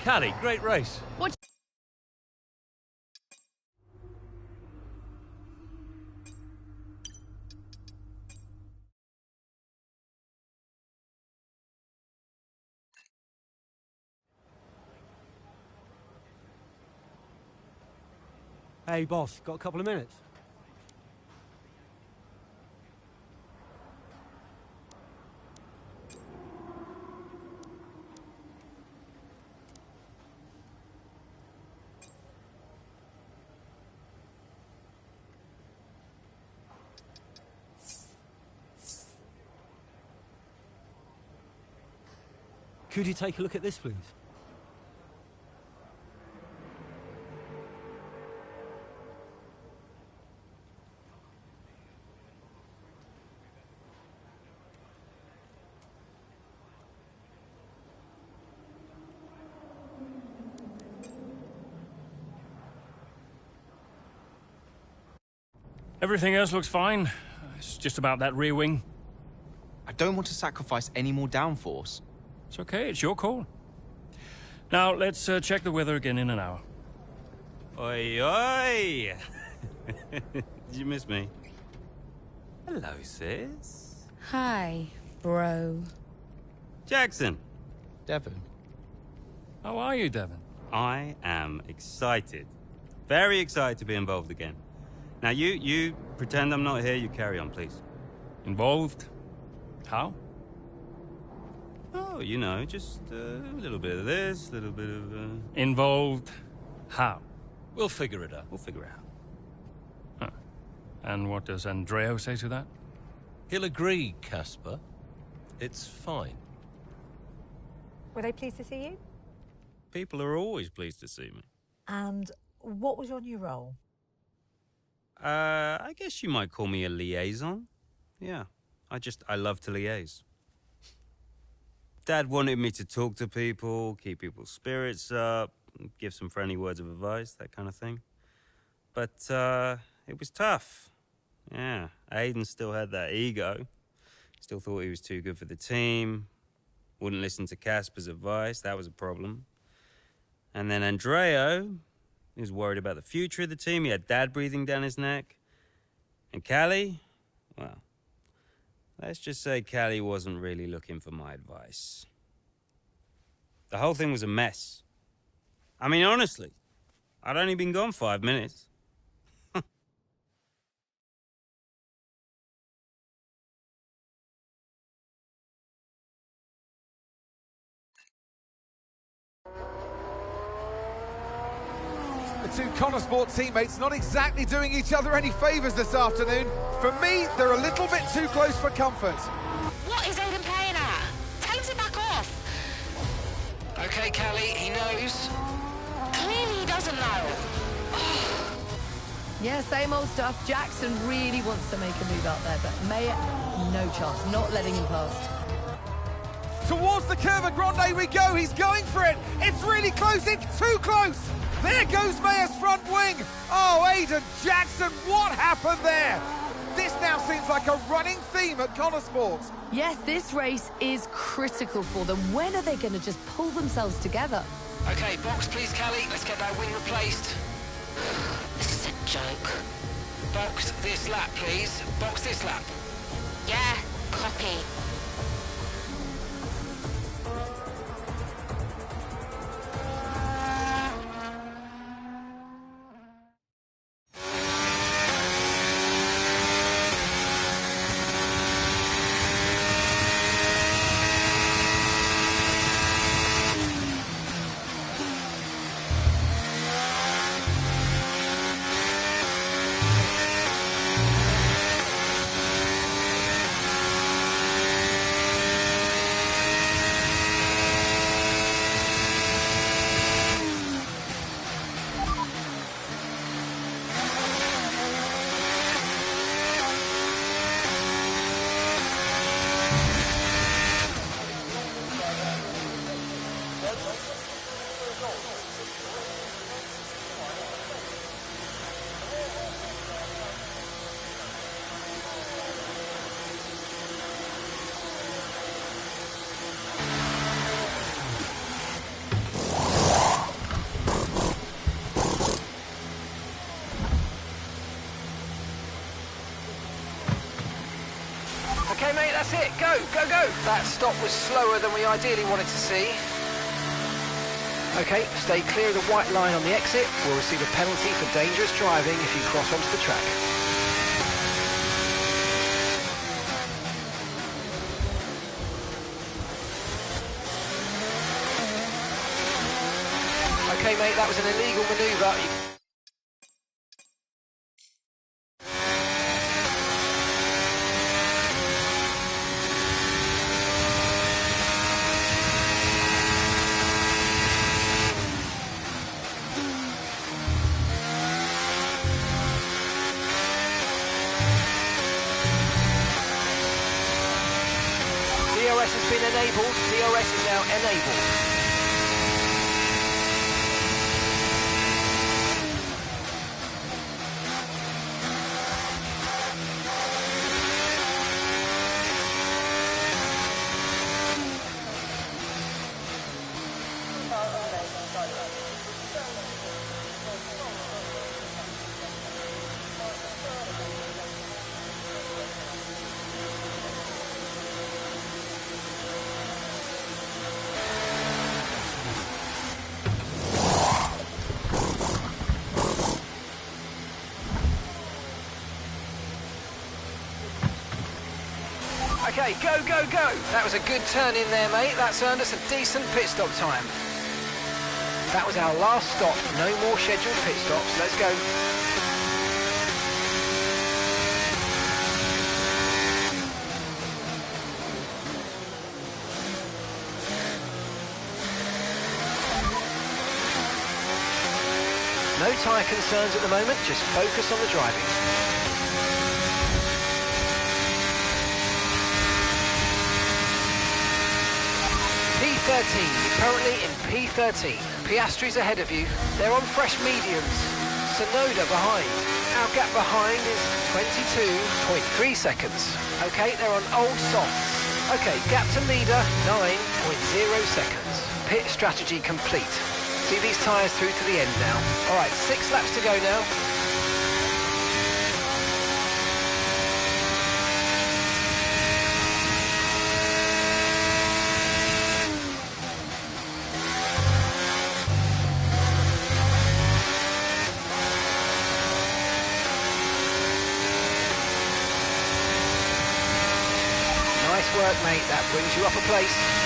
Callie, great race. What? Hey, boss, got a couple of minutes? Could you take a look at this, please? Everything else looks fine. It's just about that rear wing. I don't want to sacrifice any more downforce. It's okay, it's your call. Now, let's check the weather again in an hour. Oi, oi! Did you miss me? Hello, sis. Hi, bro. Jackson. Devon. How are you, Devon? I am excited. Very excited to be involved again. Now, you pretend I'm not here, you carry on, please. Involved? How? Oh, you know, just a little bit of this, a little bit of... Involved? How? We'll figure it out. We'll figure it out. Huh. And what does Andreo say to that? He'll agree, Casper. It's fine. Were they pleased to see you? People are always pleased to see me. And what was your new role? I guess you might call me a liaison. Yeah, I love to liaise. Dad wanted me to talk to people, keep people's spirits up, give some friendly words of advice, that kind of thing. But it was tough. Yeah, Aiden still had that ego. Still thought he was too good for the team. Wouldn't listen to Casper's advice, that was a problem. And then Andreo, he was worried about the future of the team. He had Dad breathing down his neck. And Callie, well, let's just say Callie wasn't really looking for my advice. The whole thing was a mess. I mean, honestly, I'd only been gone 5 minutes. The two Connorsport teammates not exactly doing each other any favours this afternoon. For me, they're a little bit too close for comfort. What is Aiden playing at? Tell him to back off. Okay, Callie, he knows. Clearly he doesn't know. Yeah, same old stuff. Jackson really wants to make a move out there, but Mayer, no chance. Not letting him past. Towards the Curva Grande we go. He's going for it. It's really close. It's too close. There goes Mayer's front wing. Oh, Aiden Jackson, what happened there? This now seems like a running theme at Connorsport. Yes, this race is critical for them. When are they going to just pull themselves together? Okay, box please, Callie. Let's get that wing replaced. This is a joke. Box this lap, please. Box this lap. Yeah, copy. go, go, go. That stop was slower than we ideally wanted to see. OK, stay clear of the white line on the exit. We'll receive a penalty for dangerous driving if you cross onto the track. OK, mate, that was an illegal manoeuvre. DRS has been enabled. DRS is now enabled. Okay, go, go, go. That was a good turn in there, mate. That's earned us a decent pit stop time. That was our last stop. No more scheduled pit stops. Let's go. No tyre concerns at the moment. Just focus on the driving. P13, currently in P13. Piastri's ahead of you. They're on fresh mediums. Sonoda behind. Our gap behind is 22.3 seconds. OK, they're on old softs. OK, gap to leader, 9.0 seconds. Pit strategy complete. See these tyres through to the end now. All right, 6 laps to go now. Nice work, mate. That brings you up a place.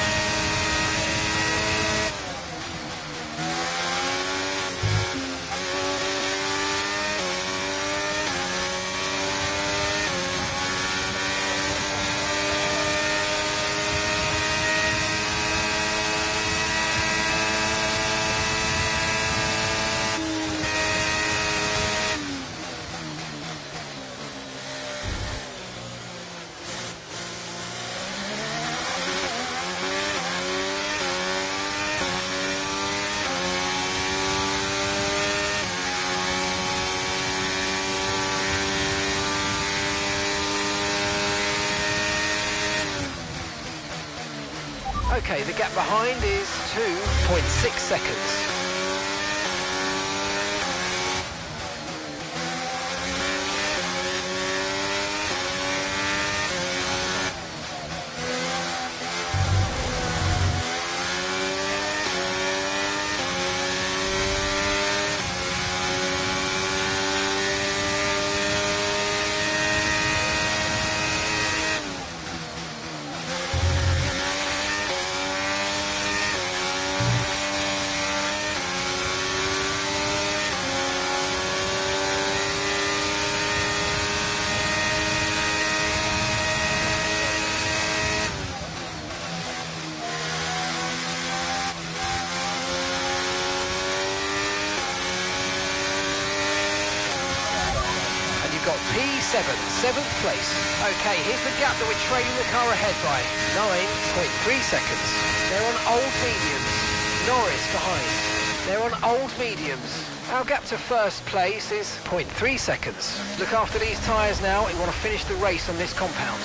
Okay, the gap behind is 2.6 seconds. Got P7, 7th place. Okay, here's the gap that we're trailing the car ahead by. 9.3 seconds. They're on old mediums. Norris behind. They're on old mediums. Our gap to first place is 0.3 seconds. Look after these tyres now. We want to finish the race on this compound.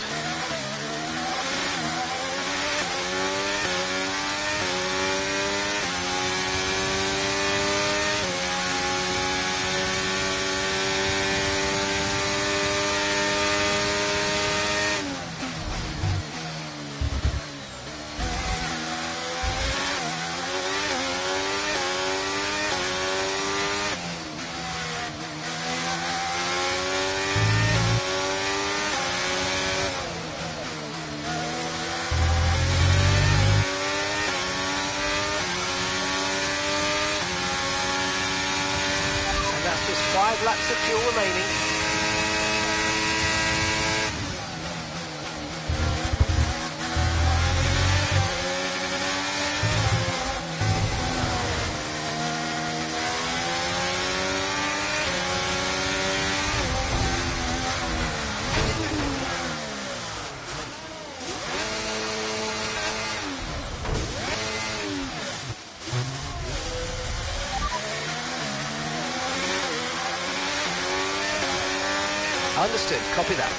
5 laps of fuel remaining. Understood, copy that.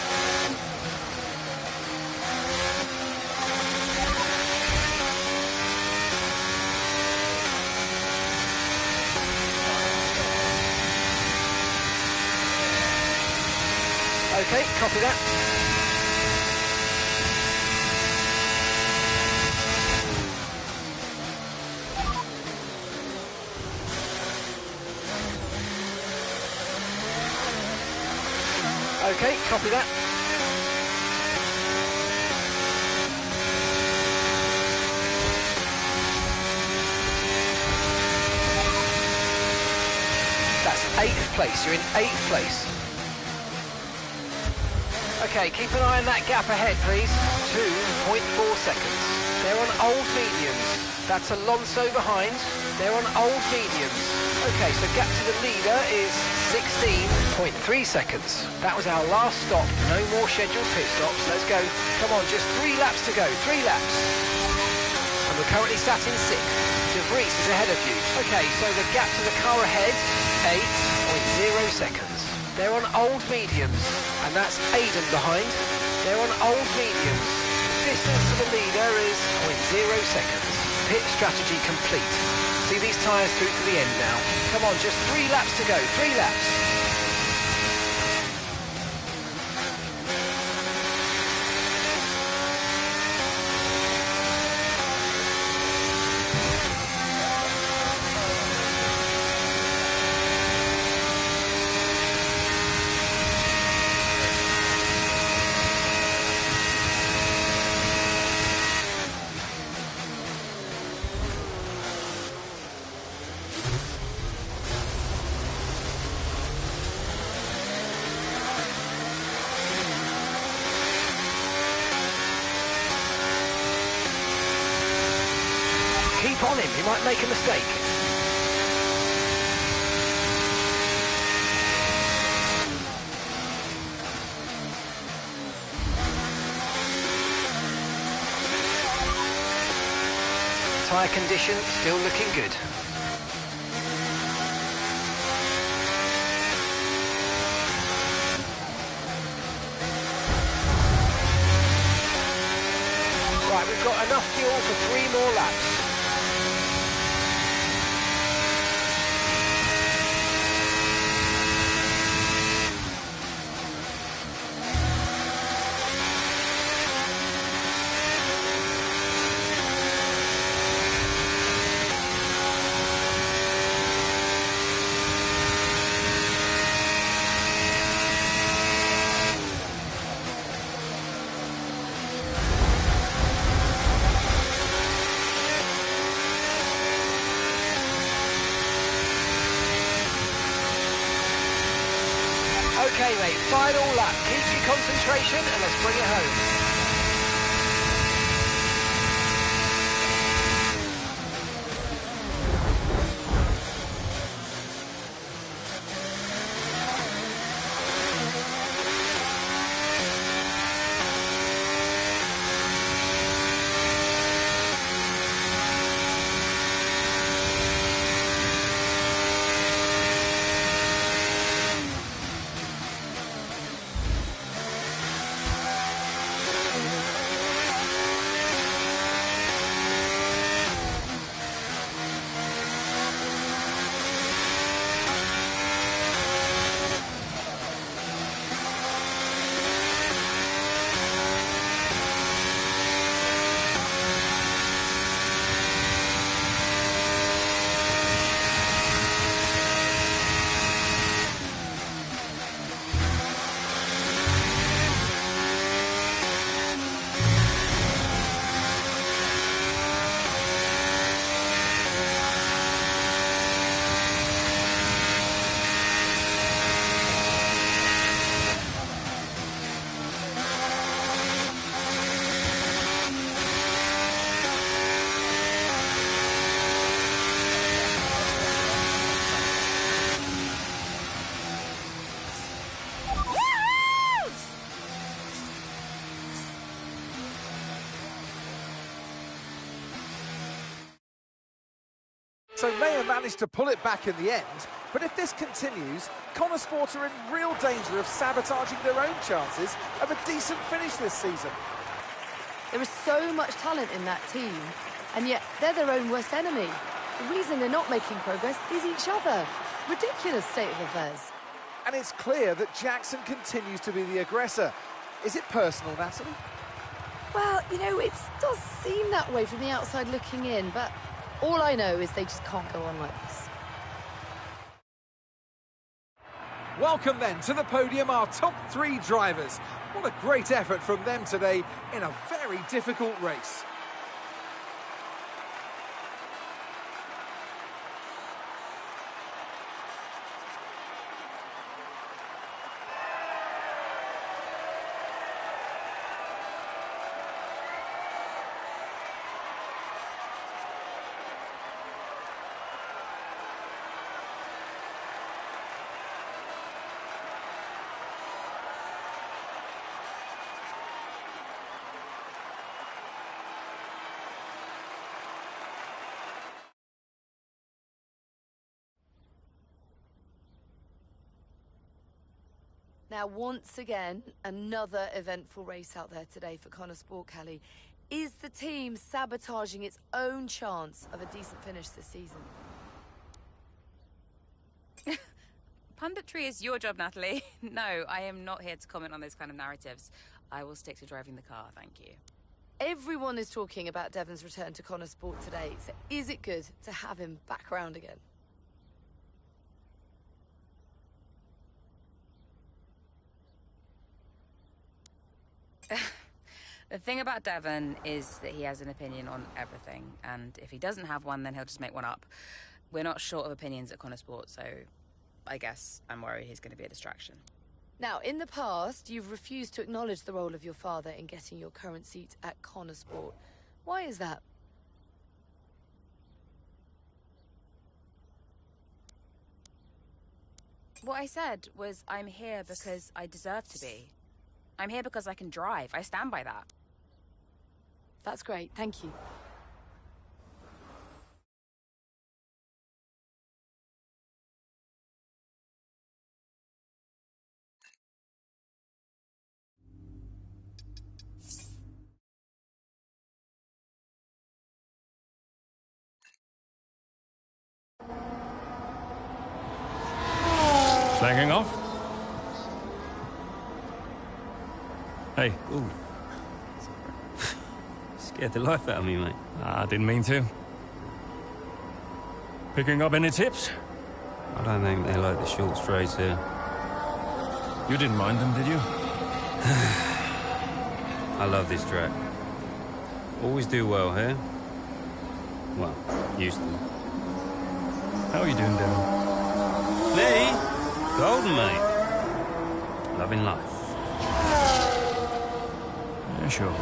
Okay, copy that. Okay, copy that. That's 8th place, you're in 8th place. Okay, keep an eye on that gap ahead, please. 2.4 seconds. They're on old mediums. That's Alonso behind. They're on old mediums. Okay, so gap to the leader is 16.3 seconds. That was our last stop. No more scheduled pit stops. Let's go. Come on, just 3 laps to go. 3 laps. And we're currently sat in 6th. De Vries is ahead of you. Okay, so the gap to the car ahead, 8.0 seconds. They're on old mediums. And that's Aiden behind. They're on old mediums. Distance to the leader is 0.0 seconds. Pit strategy complete. See these tyres through to the end now. Come on, just 3 laps to go. 3 laps. Keep on him, he might make a mistake. Tyre condition still looking good. Right, we've got enough fuel for 3 more laps. Okay, mate, final lap. Keep your concentration and let's bring it home. So Mayer managed to pull it back in the end, but if this continues, Connor Sport are in real danger of sabotaging their own chances of a decent finish this season. There is so much talent in that team, and yet they're their own worst enemy. The reason they're not making progress is each other. Ridiculous state of affairs. And it's clear that Jackson continues to be the aggressor. Is it personal, Natalie? Well, you know, it does seem that way from the outside looking in, but all I know is they just can't go on like this. Welcome then to the podium, our top 3 drivers. What a great effort from them today in a very difficult race. Now, once again, another eventful race out there today for Connor Sport, Kelly. Is the team sabotaging its own chance of a decent finish this season? Punditry is your job, Natalie. No, I am not here to comment on those kind of narratives. I will stick to driving the car, thank you. Everyone is talking about Devon's return to Connor Sport today, so is it good to have him back around again? The thing about Devon is that he has an opinion on everything, and if he doesn't have one, then he'll just make one up. We're not short of opinions at Connor Sport, so I guess I'm worried he's going to be a distraction. Now, in the past, you've refused to acknowledge the role of your father in getting your current seat at Connor Sport. Why is that? What I said was I'm here because I deserve to be. I'm here because I can drive. I stand by that. That's great, thank you. Flagging off? Hey. Ooh. Scared the life out of me, mate. I didn't mean to. Picking up any tips? I don't think they like the short straights here. You didn't mind them, did you? I love this track. Always do well here. Well, used to. How are you doing, Devon? Me? Golden, mate. Loving life. Yeah, sure.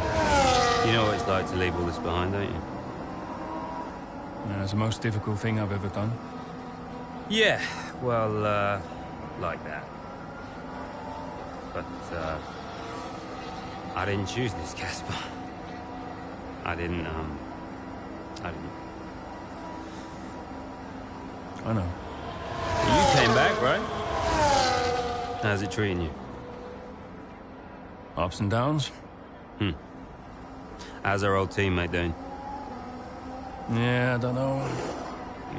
You know what it's like to leave all this behind, don't you? Yeah, it's the most difficult thing I've ever done. Yeah, well, like that. But, I didn't choose this, Casper. I didn't. I know. You came back, right? How's it treating you? Ups and downs. How's our old teammate doing? Yeah, I don't know.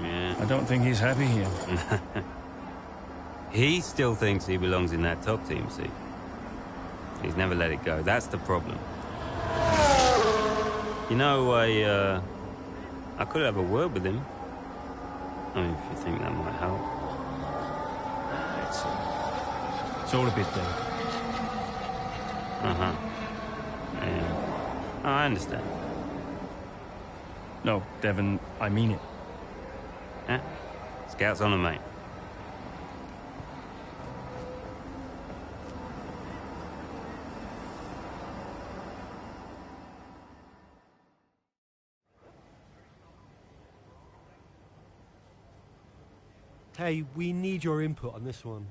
Yeah. I don't think he's happy here. He still thinks he belongs in that top team, see? He's never let it go. That's the problem. You know, I could have a word with him. I mean, if you think that might help. It's all a bit delicate. Uh-huh. Yeah. Oh, I understand. No, Devon, I mean it. Yeah? Scout's on him, mate. Hey, we need your input on this one.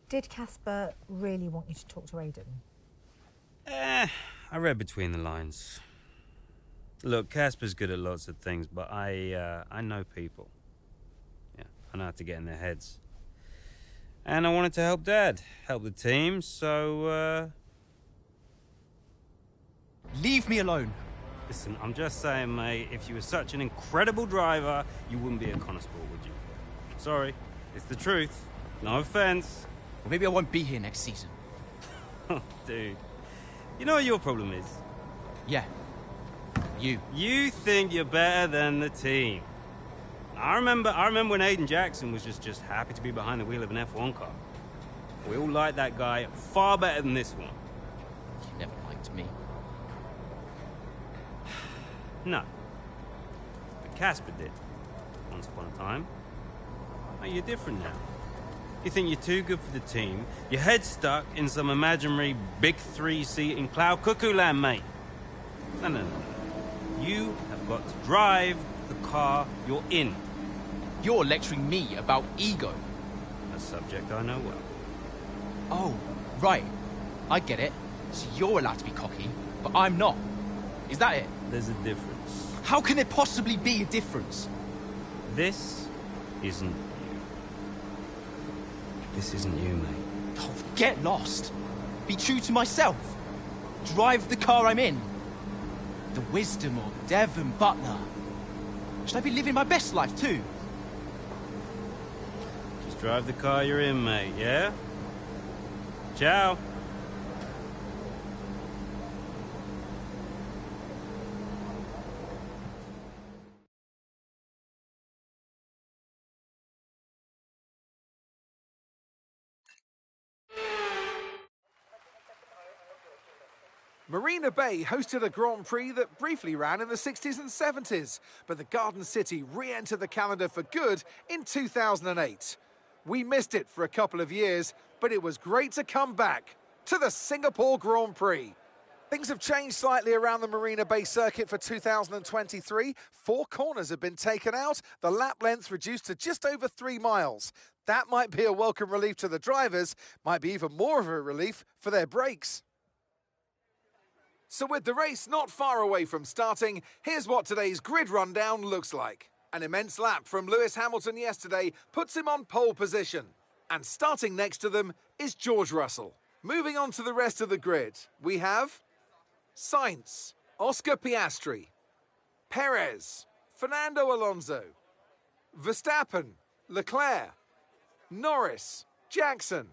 Did Casper really want you to talk to Aidan? I read between the lines. Look, Casper's good at lots of things, but I know people. Yeah, I know how to get in their heads. And I wanted to help Dad, help the team, so, Leave me alone. Listen, I'm just saying, mate, if you were such an incredible driver, you wouldn't be at Connosport, would you? Sorry, it's the truth. No offense. Or maybe I won't be here next season. Oh, dude. You know what your problem is? Yeah. You. You think you're better than the team. I remember when Aiden Jackson was just happy to be behind the wheel of an F1 car. We all liked that guy far better than this one. You never liked me. No. But Casper did. Once upon a time. Oh, you're different now. You think you're too good for the team. Your head's stuck in some imaginary big 3-seat in cloud cuckoo land, mate. No. You have got to drive the car you're in. You're lecturing me about ego. A subject I know well. Oh, right. I get it. So you're allowed to be cocky, but I'm not. Is that it? There's a difference. How can there possibly be a difference? This isn't you. This isn't you, mate. Oh, get lost. Be true to myself. Drive the car I'm in. The wisdom of Devon Butler. Should I be living my best life too? Just drive the car you're in, mate, yeah? Ciao. Marina Bay hosted a Grand Prix that briefly ran in the 60s and 70s, but the Garden City re-entered the calendar for good in 2008. We missed it for a couple of years, but it was great to come back to the Singapore Grand Prix. Things have changed slightly around the Marina Bay circuit for 2023. 4 corners have been taken out, the lap length reduced to just over 3 miles. That might be a welcome relief to the drivers, might be even more of a relief for their brakes. So with the race not far away from starting, here's what today's grid rundown looks like. An immense lap from Lewis Hamilton yesterday puts him on pole position. And starting next to them is George Russell. Moving on to the rest of the grid, we have Sainz, Oscar Piastri, Perez, Fernando Alonso, Verstappen, Leclerc, Norris, Jackson,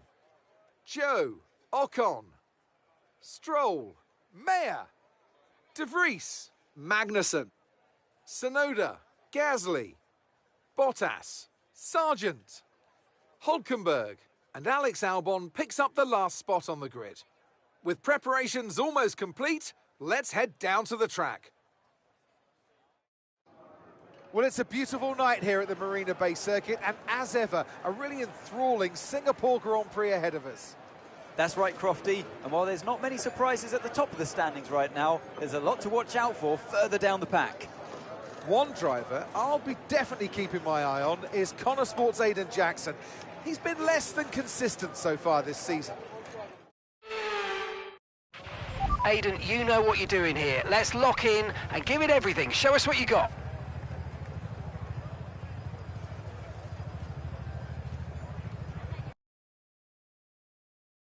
Joe, Ocon, Stroll, Mayer, De Vries, Magnussen, Tsunoda, Gasly, Bottas, Sargent, Hülkenberg, and Alex Albon picks up the last spot on the grid. With preparations almost complete, let's head down to the track. Well, it's a beautiful night here at the Marina Bay circuit, and as ever, a really enthralling Singapore Grand Prix ahead of us. That's right, Crofty. And while there's not many surprises at the top of the standings right now, there's a lot to watch out for further down the pack. One driver I'll be definitely keeping my eye on is Connosport's Aiden Jackson. He's been less than consistent so far this season. Aiden, you know what you're doing here. Let's lock in and give it everything. Show us what you got.